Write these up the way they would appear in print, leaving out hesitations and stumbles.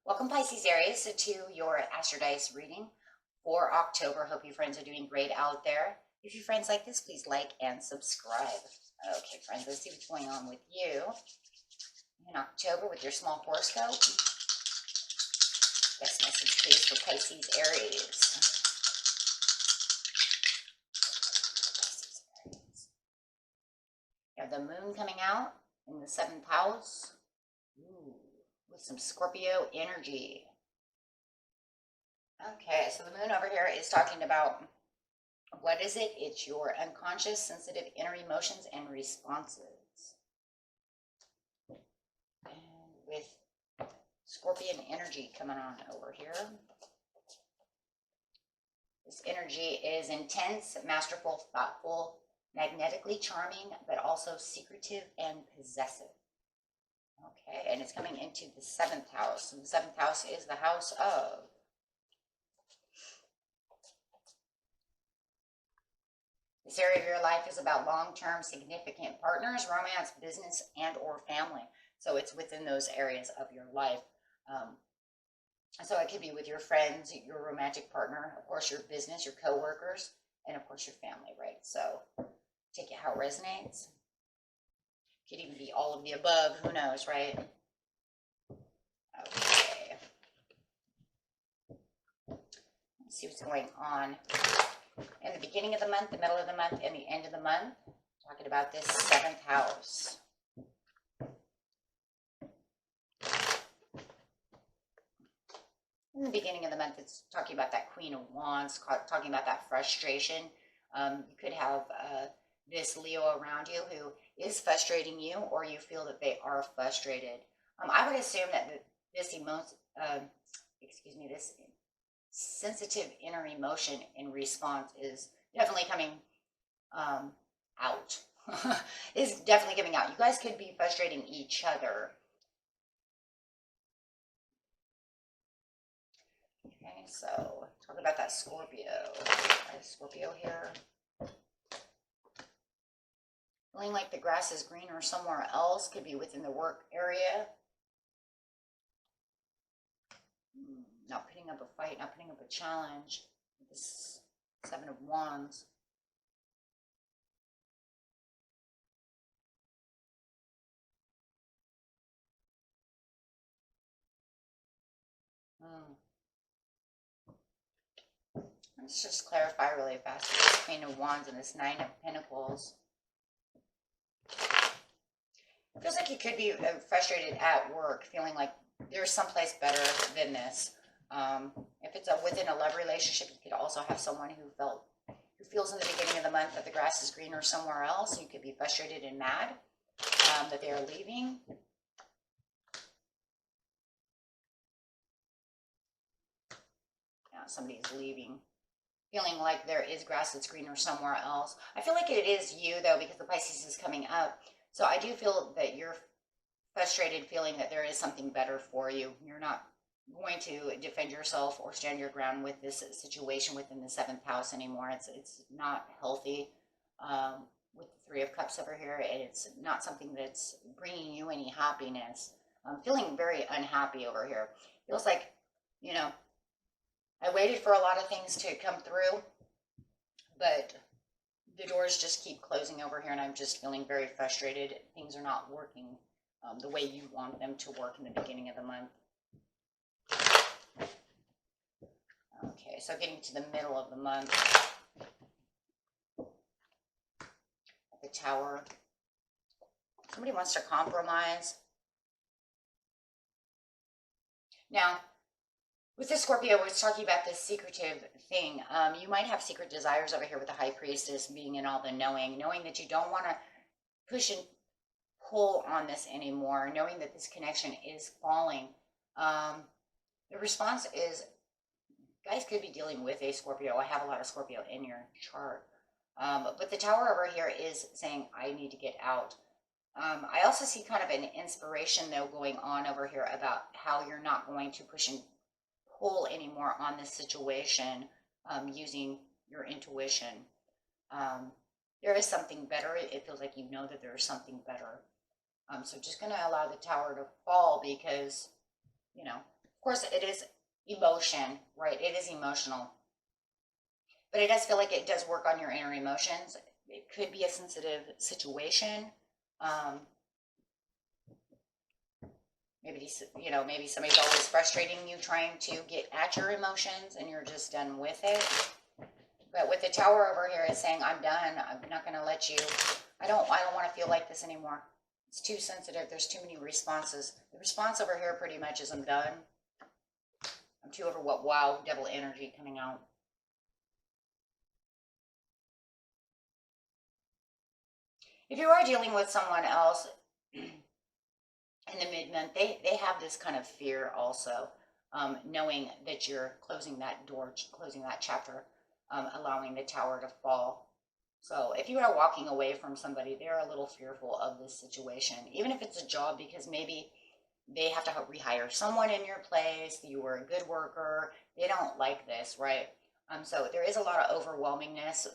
Welcome, Pisces, Aries, to your Astrodice reading for October. Hope you friends are doing great out there. If you friends like this, please like and subscribe. Okay, friends, let's see what's going on with you in October with your small horoscope. Best message, please, for Pisces, Aries. You have the moon coming out in the 7th house. Ooh, with some Scorpio energy. Okay, so the moon over here is talking about, what is it? It's your unconscious, sensitive inner emotions and responses. And with Scorpion energy coming on over here. This energy is intense, masterful, thoughtful, magnetically charming, but also secretive and possessive. Okay, and it's coming into the 7th house. And the 7th house is the house of this area of your life is about long-term significant partners, romance, business, and or family. So it's within those areas of your life. So it could be with your friends, your romantic partner, of course, your business, your co-workers, and of course your family, right? So take it how it resonates. Could even be all of the above, who knows, right? Okay. Let's see what's going on in the beginning of the month, the middle of the month, and the end of the month. Talking about this 7th house. In the beginning of the month, it's talking about that Queen of Wands, talking about that frustration. You could have this Leo around you who is frustrating you, or you feel that they are frustrated. I would assume that this sensitive inner emotion in response is definitely coming out. Is definitely coming out. You guys could be frustrating each other. Okay, so talk about that Scorpio. Scorpio here. Feeling like the grass is greener somewhere else, could be within the work area. Not putting up a fight, not putting up a challenge. This 7 of Wands. Let's just clarify really fast. This Queen of Wands and this 9 of Pentacles. It feels like you could be frustrated at work, feeling like there's someplace better than this. If it's within a love relationship, you could also have someone who feels in the beginning of the month that the grass is greener somewhere else. You could be frustrated and mad that they are leaving. Yeah, somebody's leaving. Feeling like there is grass that's greener somewhere else. I feel like it is you, though, because the Pisces is coming up. So I do feel that you're frustrated, feeling that there is something better for you. You're not going to defend yourself or stand your ground with this situation within the 7th house anymore. It's not healthy with the 3 of Cups over here. And it's not something that's bringing you any happiness. I'm feeling very unhappy over here. Feels like, you know, I waited for a lot of things to come through, but the doors just keep closing over here, and I'm just feeling very frustrated. Things are not working the way you want them to work in the beginning of the month. Okay, so getting to the middle of the month, at the Tower, somebody wants to compromise. Now, with this Scorpio, we're talking about this secretive thing. You might have secret desires over here with the High Priestess being in all the knowing that you don't want to push and pull on this anymore, knowing that this connection is falling. The response is, guys could be dealing with a Scorpio. I have a lot of Scorpio in your chart. But the Tower over here is saying, I need to get out. I also see kind of an inspiration, though, going on over here about how you're not going to push and pull anymore on this situation using your intuition. There is something better. It feels like you know that there is something better. So just going to allow the Tower to fall because, you know, course, it is emotion, right? It is emotional. But it does feel like it does work on your inner emotions. It could be a sensitive situation. Maybe, you know, maybe somebody's always frustrating you, trying to get at your emotions, and you're just done with it. But with the Tower over here, it's saying, I'm done. I'm not going to let you. I don't want to feel like this anymore. It's too sensitive. There's too many responses. The response over here pretty much is, I'm done. I'm too over what wow, devil energy coming out. If you are dealing with someone else in the mid-month, they have this kind of fear also, knowing that you're closing that door, closing that chapter, allowing the Tower to fall. So if you are walking away from somebody, they're a little fearful of this situation, even if it's a job, because maybe they have to rehire someone in your place. You were a good worker. They don't like this, right? So there is a lot of overwhelmingness.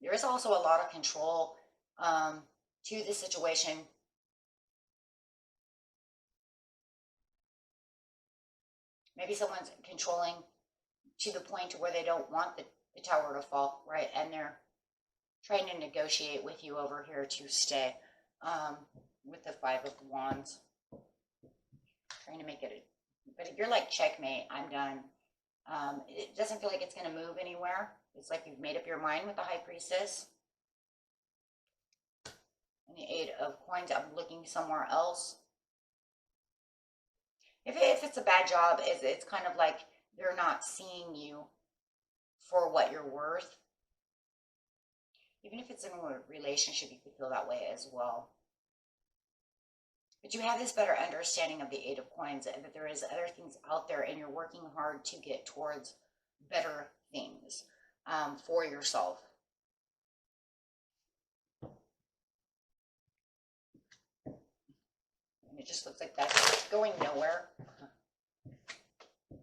There is also a lot of control to the situation. Maybe someone's controlling to the point to where they don't want the Tower to fall, right? And they're trying to negotiate with you over here to stay, with the Five of Wands. Trying to make it, but you're like, checkmate, I'm done. It doesn't feel like it's going to move anywhere. It's like you've made up your mind with the High Priestess. And the Eight of Coins, I'm looking somewhere else. If it's a bad job, it's kind of like they're not seeing you for what you're worth. Even if it's in a relationship, you could feel that way as well. But you have this better understanding of the Eight of Coins, and that there is other things out there, and you're working hard to get towards better things for yourself. And it just looks like that's going nowhere.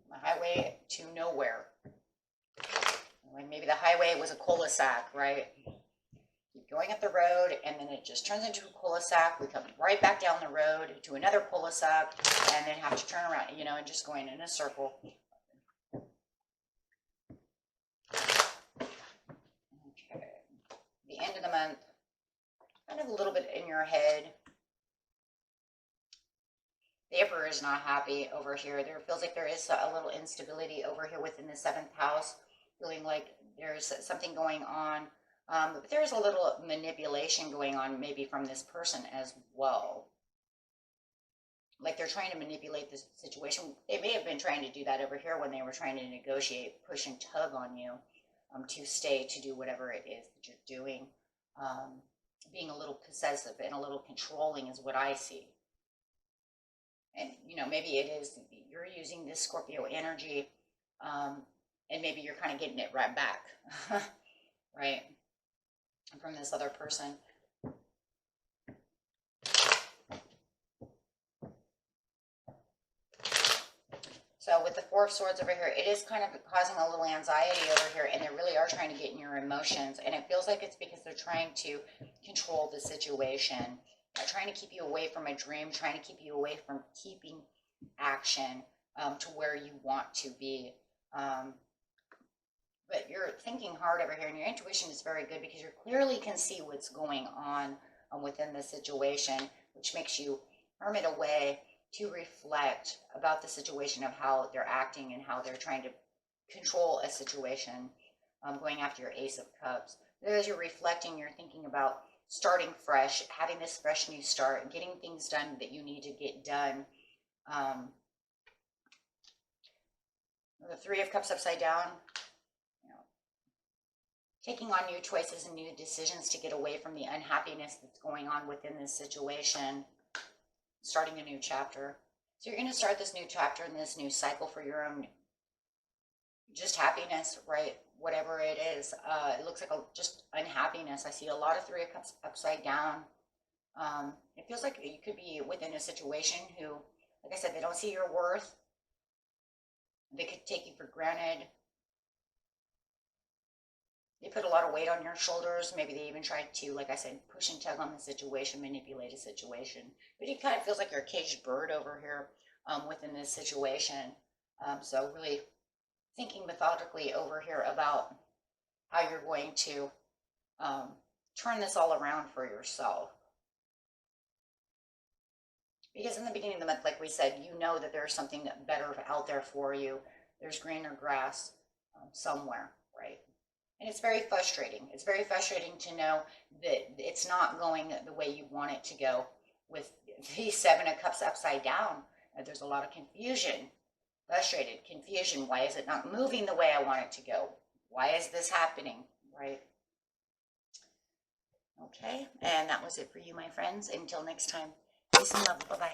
The highway to nowhere. Like maybe the highway was a cul-de-sac, right? Keep going up the road, and then it just turns into a cul-de-sac. We come right back down the road to another cul-de-sac, and then have to turn around, you know, and just going in a circle. Okay. The end of the month, kind of a little bit in your head. The Emperor is not happy over here. There feels like there is a little instability over here within the 7th house, feeling like there's something going on. But there's a little manipulation going on maybe from this person as well. Like they're trying to manipulate this situation. They may have been trying to do that over here when they were trying to negotiate, push and tug on you to stay, to do whatever it is that you're doing. Being a little possessive and a little controlling is what I see. And, you know, maybe it is you're using this Scorpio energy, and maybe you're kind of getting it right back, right, from this other person. So with the Four of Swords over here, it is kind of causing a little anxiety over here, and they really are trying to get in your emotions, and it feels like it's because they're trying to control the situation. Trying to keep you away from a dream, trying to keep you away from keeping action to where you want to be. But you're thinking hard over here, and your intuition is very good because you clearly can see what's going on within the situation, which makes you hermit away to reflect about the situation of how they're acting and how they're trying to control a situation, going after your Ace of Cups. As you're reflecting, you're thinking about starting fresh, having this fresh new start, getting things done that you need to get done. The Three of Cups upside down, you know, taking on new choices and new decisions to get away from the unhappiness that's going on within this situation, starting a new chapter. So you're going to start this new chapter and this new cycle for your own just happiness, right? Whatever it is, it looks like just unhappiness. I see a lot of Three of Cups upside down. It feels like you could be within a situation who, like I said, they don't see your worth. They could take you for granted. They put a lot of weight on your shoulders. Maybe they even tried to, like I said, push and tug on the situation, manipulate a situation. But it kind of feels like you're a caged bird over here within this situation. So really thinking methodically over here about how you're going to turn this all around for yourself. Because in the beginning of the month, like we said, you know that there's something better out there for you. There's greener grass somewhere, right? And it's very frustrating. It's very frustrating to know that it's not going the way you want it to go. With the Seven of Cups upside down, there's a lot of confusion, frustrated, confusion. Why is it not moving the way I want it to go? Why is this happening, right? Okay, and that was it for you, my friends. Until next time, peace and love. Bye-bye.